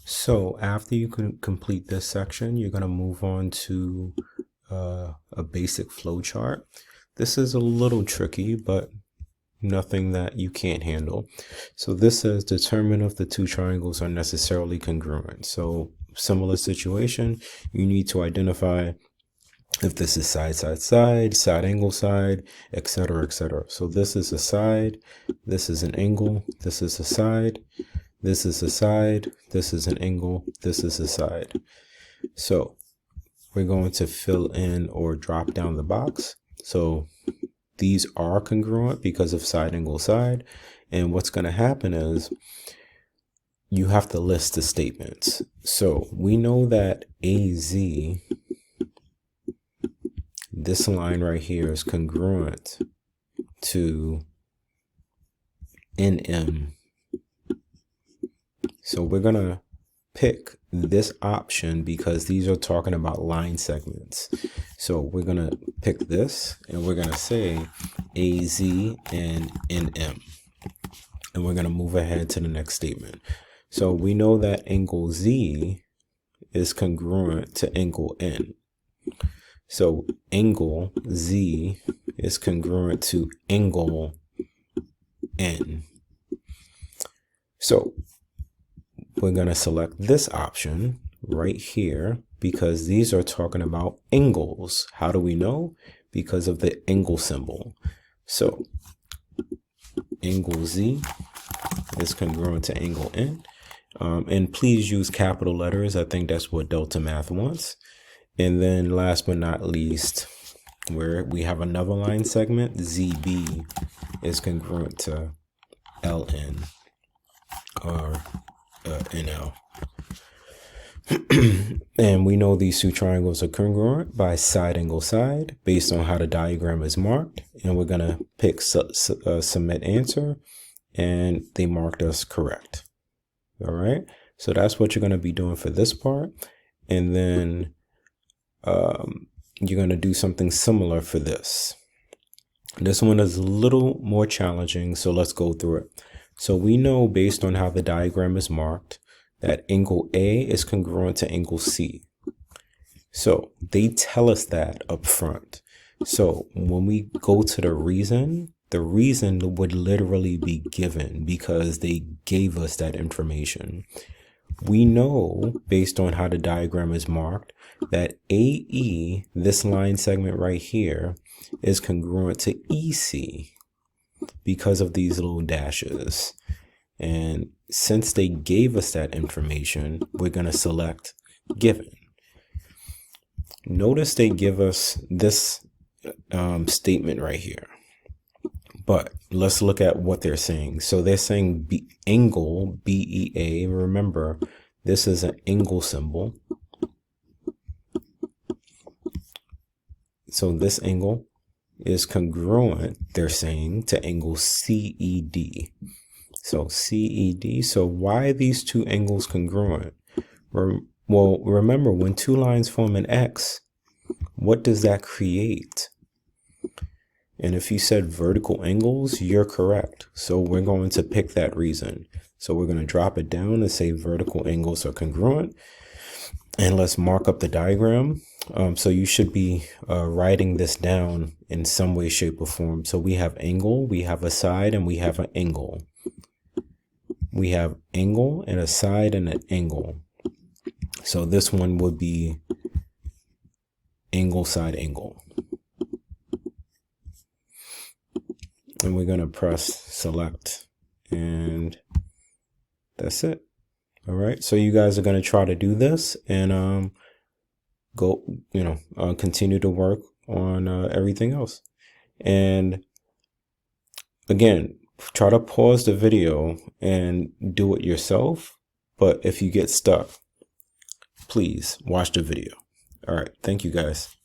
So after you can complete this section, you're going to move on to a basic flowchart. This is a little tricky, but nothing that you can't handle. So this says determine if the two triangles are necessarily congruent. So similar situation, you need to identify if this is side, side, side, side, angle, side, etc., etc. So this is a side, this is an angle, this is a side, this is a side, this is an angle, this is a side. So we're going to fill in or drop down the box. So these are congruent because of side, angle, side. And what's going to happen is you have to list the statements. So we know that AZ, this line right here, is congruent to NM. So we're going to pick this option because these are talking about line segments. So we're going to pick this and we're going to say AZ and NM. And we're going to move ahead to the next statement. So we know that angle Z is congruent to angle N. So angle Z is congruent to angle N. So we're going to select this option right here because these are talking about angles. How do we know? Because of the angle symbol. So angle Z is congruent to angle N. And please use capital letters. I think that's what Delta Math wants. And then last but not least, where we have another line segment, ZB is congruent to LN or NL. And we know these two triangles are congruent by side, angle, side based on how the diagram is marked. And we're going to pick submit answer, and they marked us correct. All right. So that's what you're going to be doing for this part. And then you're going to do something similar for this. This one is a little more challenging, so let's go through it. So we know based on how the diagram is marked that angle A is congruent to angle C. So they tell us that up front. So when we go to the reason would literally be given because they gave us that information. We know based on how the diagram is marked that AE, this line segment right here, is congruent to EC because of these little dashes. And since they gave us that information, we're going to select given. Notice they give us this statement right here. But let's look at what they're saying. So they're saying angle, BEA. Remember, this is an angle symbol. So this angle is congruent, they're saying, to angle CED. So CED. So why are these two angles congruent? Well, remember, when two lines form an X, what does that create? And if you said vertical angles, you're correct. So we're going to pick that reason. So we're going to drop it down and say vertical angles are congruent. And let's mark up the diagram. So you should be writing this down in some way, shape, or form. So we have angle, we have a side, and we have an angle. We have angle and a side and an angle. So this one would be angle, side, angle. And we're going to press select, and that's it. All right. So you guys are going to try to do this and go, continue to work on everything else. And again, try to pause the video and do it yourself. But if you get stuck, please watch the video. All right. Thank you, guys.